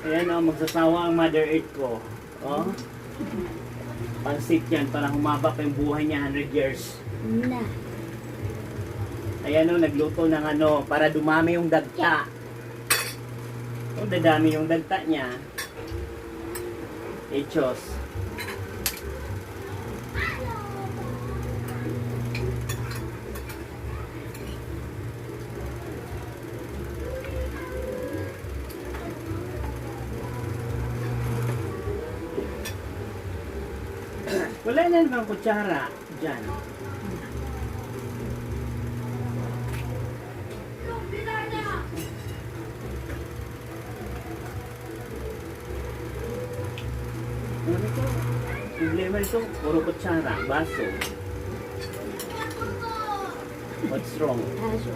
Ayan o, magsasawa ang Mother Earth ko. Oh. Pansit yan, para humaba pa yung buhay niya, 100 years. Na. Ayan o, nagluto ng ano, para dumami yung dagta. Kung dadami yung dagta niya, echos. Wala na naman kutsara dyan. Ano ito? Problema ito, puro kutsara, baso. What's wrong? Aso.